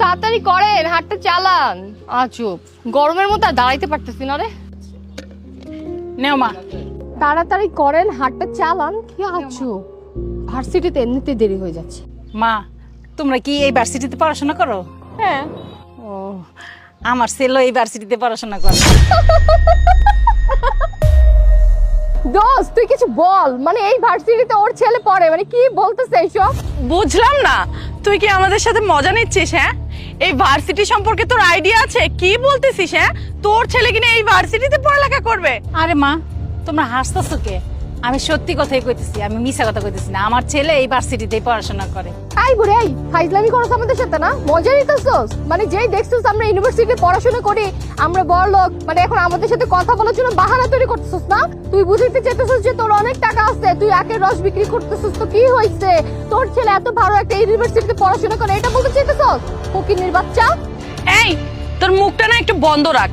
তাড়াতাড়ি করেন, হাতটা চালান। চুপ, গরমের মধ্যে আর দাঁড়াইতে পারতেছি না রে। নেও মা। তাড়াতাড়ি করেন, হাতটা চালান। কি আছো, ভার্সিটিতে এমনিতে দেরি হয়ে যাচ্ছে। মা, তোমরা কি এই ভার্সিটিতে পড়াশোনা করো? হ্যাঁ। ও, আমার ছেলে এই ভার্সিটিতে পড়াশোনা করে। দোস্ত তুই কিছু বল, মানে এই ভার্সিটিতে ওর ছেলে পড়ে, মানে কি বলতেছে এইসব? বুঝলাম না, তুই কি আমাদের সাথে মজা নিচ্ছিস? হ্যাঁ, এই ভার্সিটি সম্পর্কে তোর আইডিয়া আছে? কি বলতেছিস? হ্যাঁ, তোর ছেলে কিনা এই ভার্সিটিতে পড়ালেখা করবে? আরে মা, তোমরা হাসতেছো কে? আমি সত্যি কথাই কইতেছি, আমি মিছা কথা কইতেছি না। আমার ছেলে এই ভার্সিটিতেই পড়াশোনা করে। আই বুড়ে, এই ফাইজলামি করছ আমাদের সাথে না? মজা নিতেছস? মানে যেই দেখছস আমরা ইউনিভার্সিটিতে পড়াশোনা করি, আমরা বড় লোক, মানে এখন আমাদের সাথে কথা বলার জন্য বাহানা তৈরি করতেছস না? তুই বুঝাইতে চাইতেছস যে তোর অনেক টাকা আছে, তুই একের রস বিক্রি করতেছস। তো কি হইছে, তোর ছেলে এত ভালো একটা ইউনিভার্সিটিতে পড়াশোনা করে, এটা বলতে চাইতেছস? ফকিন্নির বাচ্চা। এই, তোর মুখটা না একটু বন্ধ রাখ।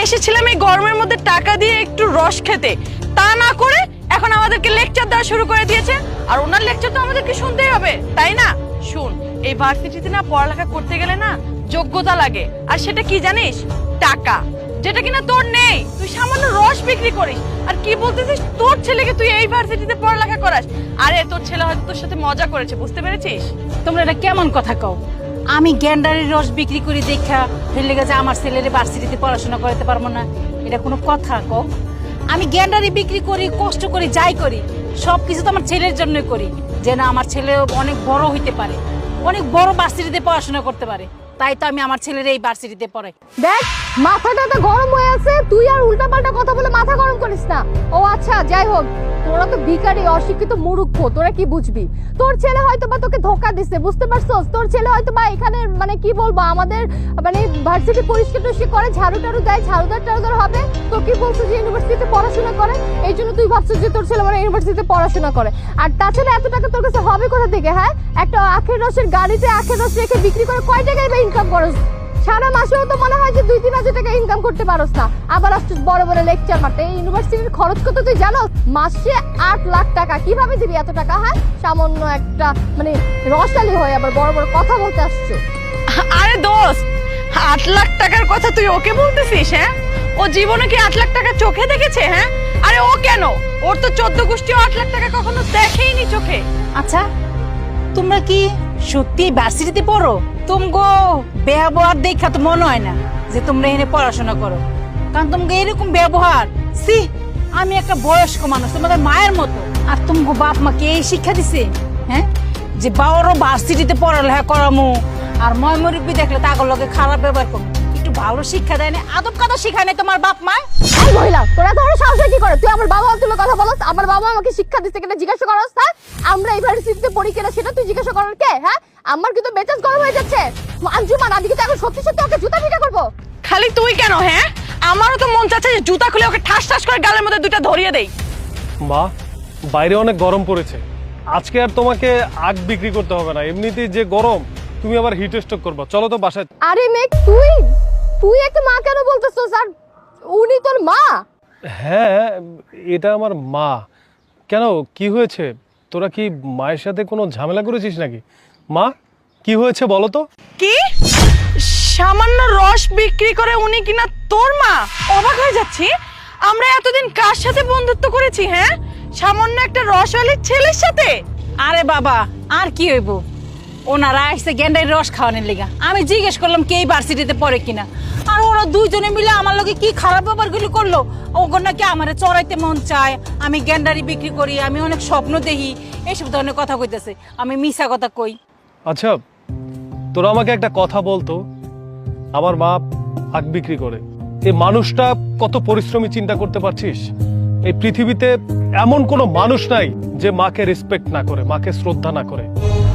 এসেছিলাম এই গরমের মধ্যে টাকা দিয়ে একটু রস খেতে, তা না করে এখন আমাদেরকে লেকচার দেওয়া শুরু করে দিয়েছে। আর ওনার লেকচার তো আমাদেরকে শুনতেই হবে, তাই না? শুন, এই ভার্সিটিতে না পড়ালেখা করতে গেলে না যোগ্যতা লাগে, আর সেটা কি জানিস? টাকা, যেটা কিনা তোর নেই। তুই সামান্য রস বিক্রি করিস, আর কি বলতেছিস তোর ছেলেকে তুই এই ভার্সিটিতে পড়ালেখা করাস? আরে তোর ছেলে হয়তো তোর সাথে মজা করেছে, বুঝতে পেরেছিস? তোমরা এটা কেমন কথা কও? আমি গ্যান্ডারের রস বিক্রি করি দেখা ফেলে গেছে আমার ছেলের ভার্সিটিতে পড়াশোনা করাতে পারবো না? এটা কোনো কথা কও? আমি গ্যান্ডারি বিক্রি করি, কষ্ট করি, যাই করি, সবকিছু তো আমার ছেলের জন্যই করি, যেন আমার ছেলে অনেক বড় হইতে পারে, অনেক বড় ভার্সিটিতে পড়াশোনা করতে পারে। তাই তো আমি আমার ছেলের এই ভার্সিটিতে পড়াই। দেখ, মাথাটা তো গরম হয়ে আছে, তুই আর উল্টাপাল্টা কথা বলে মাথা গরম করিস না। ও আচ্ছা, যাই হোক, তোরা তো ভিখারি, অশিক্ষিত, মূর্খ, তোরা কি বুঝবি? তোর ছেলে হয়তো বা তোকে ধোকা দিছে, বুঝতে পারছস? তোর ছেলে হয়তো বা এখানে, মানে কি বলবো, আমাদের মানে ভার্সিটি পরিষ্কার টরিষ্কার করে, ঝাড়ু টাড়ু দেয়, ঝাড়ুদার হবে। তো কি বলছো যে ইউনিভার্সিটিতে পড়াশোনা করে, এই জন্য তুই ভাবছিস যে তোর ছেলে মানে ইউনিভার্সিটিতে পড়াশোনা করে। আর তাছাড়া এত টাকা তোর কাছে হবে কোথা থেকে? হ্যাঁ, একটা আখের রসের গাড়িতে আখের রস রেখে বিক্রি করে কয় টাকায় বা ইনকাম করস? সারা মাসেও তো মনে হয় যে 2-3 হাজার টাকা ইনকাম করতে পারোস না, আবার আসছিস বড় বড় লেকচার মারতে। এই ইউনিভার্সিটির খরচ কত তুই জানো? মাসে 8 লাখ টাকা। কিভাবে দিবি এত টাকা? হ্যাঁ, সামান্য একটা মানে রসালি হয়ে আবার বড় বড় কথা বলতে আসছো। আরে দোস্ত, 8 লাখ টাকার কথা তুই ওকে বলতেছিস? হ্যাঁ, ও জীবনে কি 8 লাখ টাকা চোখে দেখেছে? হ্যাঁ, আরে ও কেন, ওর তো 14 গোষ্ঠী 8 লাখ টাকা কখনো দেখেইনি চোখে। আচ্ছা, তোমরা কি সত্যি ভার্সিটিতে পড়ো? তুমগো ব্যবহার দেখা তো মনে হয় না যে তোমরা এখানে পড়াশোনা করো, কারণ তোমাকে এরকম ব্যবহার, সি, আমি একটা বয়স্ক মানুষ, তোমাদের মায়ের মতো। আর তুমগো বাপ মাকে এই শিক্ষা দিছে, হ্যাঁ, যে বাবারও ভার্সিটিতে পড়ালেখা করামো, আর ময়মরূপী দেখলে তাগর লগে খারাপ ব্যবহার করো? একটু ভালো শিক্ষা দেয় না, আদব কথা শিখায় না তোমার বাপ মা? এই মহিলা, তোরা তো সাহস কি করে? তুই আমার বাবা তুলে কথা বলছ? আমার বাবা আমাকে শিক্ষা দিচ্ছে কিনা জিজ্ঞাসা করছ? হ্যাঁ, আমরা ইউনিভার্সিটিতে পড়ি কিনা সেটা তুই জিজ্ঞাসা করার কে? হ্যাঁ, আমার কিন্তু মেজাজ গরম হয়ে যাচ্ছে। আঞ্জুমান, আমি কিন্তু এখন সত্যি সত্যি ওকে জুতা পিটা করবো। খালি তুই কেন? হ্যাঁ, আমারও তো মন চাচ্ছে যে জুতা খুলে ওকে ঠাস ঠাস করে গালের মধ্যে দুইটা ধরিয়ে দেই। মা, বাইরে অনেক গরম পড়েছে, আজকে আর তোমাকে আগ বিক্রি করতে হবে না। এমনিতেই যে গরম, তুমি আবার হিট স্ট্রোক করবা। চলো তো বাসায়। আরে মেঘ, তুই একটা মা কেন বলতেছস? আর উনি তোর মা? হ্যাঁ, এটা আমার মা। কেন, কি হয়েছে? তোরা কি মায়ের সাথে কোনো ঝামেলা করেছিস নাকি? মা, কি হয়েছে বলো তো? কি সামান্য রস বিক্রি করে উনি কিনা তোর মা? অবাক হয়ে যাচ্ছি, আমরা এতদিন কার সাথে বন্ধুত্ব করেছি? হ্যাঁ, সামান্য একটা রসওয়ালির ছেলের সাথে? আরে বাবা, আর কি হইব, ওনারা আসছে গ্যান্ডারির রস খাওয়ানোর লেগা। আমি জিজ্ঞেস করলাম কে ভার্সিটিতে পড়ে কিনা, আর ওরা দুইজনে মিলে আমার লগে কি খারাপ ব্যাপারগুলো করলো। ওগর নাকি আমারে চড়াইতে মন চায়, আমি গ্যান্ডারি বিক্রি করি, আমি অনেক স্বপ্ন দেখি, এইসব ধরনের কথা কইতেছে। আমি মিছা কথা কই? আচ্ছা, তোরা আমাকে একটা কথা বলতো, আমার মা আগ বিক্রি করে, এই মানুষটা কত পরিশ্রমী চিন্তা করতে পারছিস? এই পৃথিবীতে এমন কোনো মানুষ নাই যে মাকে রেসপেক্ট না করে, মাকে শ্রদ্ধা না করে।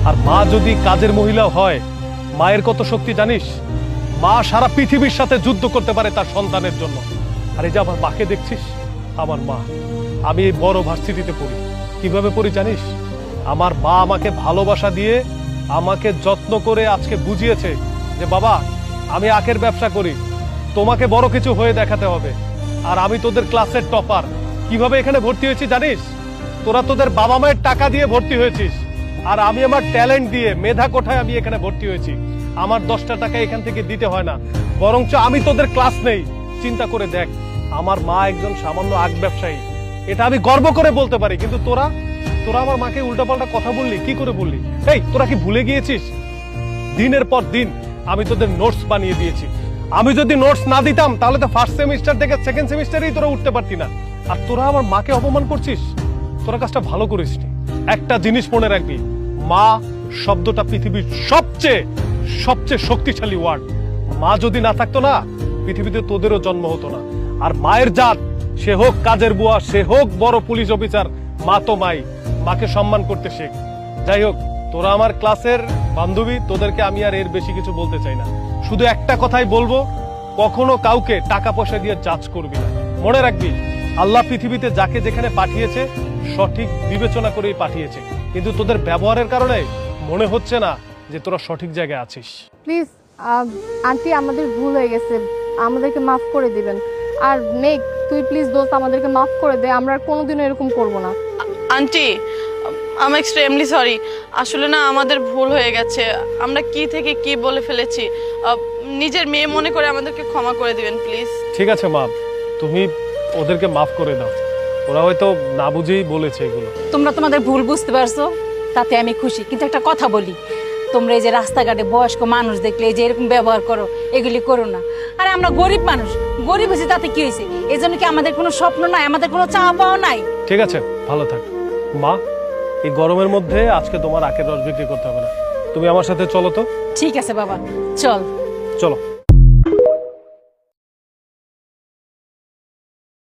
আর মা যদি কাজের মহিলা হয়, মায়ের কত শক্তি জানিস? মা সারা পৃথিবীর সাথে যুদ্ধ করতে পারে তার সন্তানের জন্য। আর এই যে আমার মাকে দেখছিস, আমার মা, আমি এই বড় ভার্সিটিতে পড়ি, কিভাবে পড়ি জানিস? আমার মা আমাকে ভালোবাসা দিয়ে, আমাকে যত্ন করে আজকে বুঝিয়েছে যে বাবা, আমি আখের ব্যবসা করি, তোমাকে বড় কিছু হয়ে দেখাতে হবে। আর আমি তোদের ক্লাসের টপার। কিভাবে এখানে ভর্তি হয়েছি জানিস? তোরা তোদের বাবা মায়ের টাকা দিয়ে ভর্তি হয়েছিস, আর আমি আমার ট্যালেন্ট দিয়ে, মেধা কোঠায় আমি এখানে ভর্তি হয়েছি। আমার 10টা টাকা এখান থেকে দিতে হয় না, বরঞ্চ আমি তোদের ক্লাস নেই। চিন্তা করে দেখ, আমার মা একজন সামান্য আখ ব্যবসায়ী, এটা আমি গর্ব করে বলতে পারি, কিন্তু তোরা তোরা আমার মাকে উল্টাপাল্টা কথা বললি, কি করে বললি? এই তোরা কি ভুলে গিয়েছিস দিনের পর দিন আমি তোদের নোটস বানিয়ে দিয়েছি? আমি যদি নোটস না দিতাম তাহলে তো ফার্স্ট সেমিস্টার থেকে সেকেন্ড সেমিস্টারেই তোরা উঠতে পারতি না। আর তোরা আমার মাকে অপমান করছিস, তোরা কাজটা ভালো করিসনি। একটা জিনিস মনে রাখবি, মা শব্দটা পৃথিবীর সবচেয়ে সবচেয়ে শক্তিশালী ওয়ার্ড। মা যদি না থাকতো না, পৃথিবীতে তোদেরও জন্ম হতো না। আর মায়ের জাত, সে হোক কাজের বুয়া, সে হোক বড় পুলিশ অফিসার, মা তো মাই, মাকে সম্মান করতে শেখ। যাই হোক, তোরা আমার ক্লাসের বান্ধবী, তোদেরকে আমি আর এর বেশি কিছু বলতে চাই না। শুধু একটা কথাই বলবো, কখনো কাউকে টাকা পয়সা দিয়ে জাজ করবি না। মনে রাখবি, আল্লাহ পৃথিবীতে যাকে যেখানে পাঠিয়েছে সঠিক বিবেচনা করেই পাঠিয়েছে, কিন্তু তোদের ব্যবহারের কারণে মনে হচ্ছে না যে তোরা সঠিক জায়গায় আছিস। প্লিজ আন্টি, আমাদের ভুল হয়ে গেছে, আমাদেরকে মাফ করে দিবেন। আর মেঘ, তুই প্লিজ দোস্ত আমাদেরকে মাফ করে দে, আমরা আর কোনোদিনও এরকম করব না। Aunty, I am extremely sorry. আসলে না, আমাদের ভুল হয়ে গেছে, আমরা কি থেকে কি বলে ফেলেছি। নিজের মেয়ে মনে করে আমাদেরকে ক্ষমা করে দিবেন প্লিজ। ঠিক আছে মা, তুমি ওদেরকে মাফ করে দাও, ওরা হয়তো না বুঝেই বলেছে এগুলো। তোমরা তোমাদের ভুল বুঝতে পারছো, তাতে আমি খুশি। কিন্তু একটা কথা বলি, তোমরা এই যে রাস্তাঘাটে বয়স্ক মানুষ দেখলে এই যে এরকম ব্যবহার করো, এগুলি করো না। আরে আমরা গরিব মানুষ, গরিব হয়েছে তাতে কি হয়েছে? এই জন্য কি আমাদের কোনো স্বপ্ন নাই, আমাদের কোনো চাওয়া পাওয়া নাই? ঠিক আছে, ভালো থাক মা। এই গরমের মধ্যে আজকে তোমার আখের রস বিক্রি করতে হবে না, তুমি আমার সাথে চলো তো। ঠিক আছে বাবা, চল। চলো।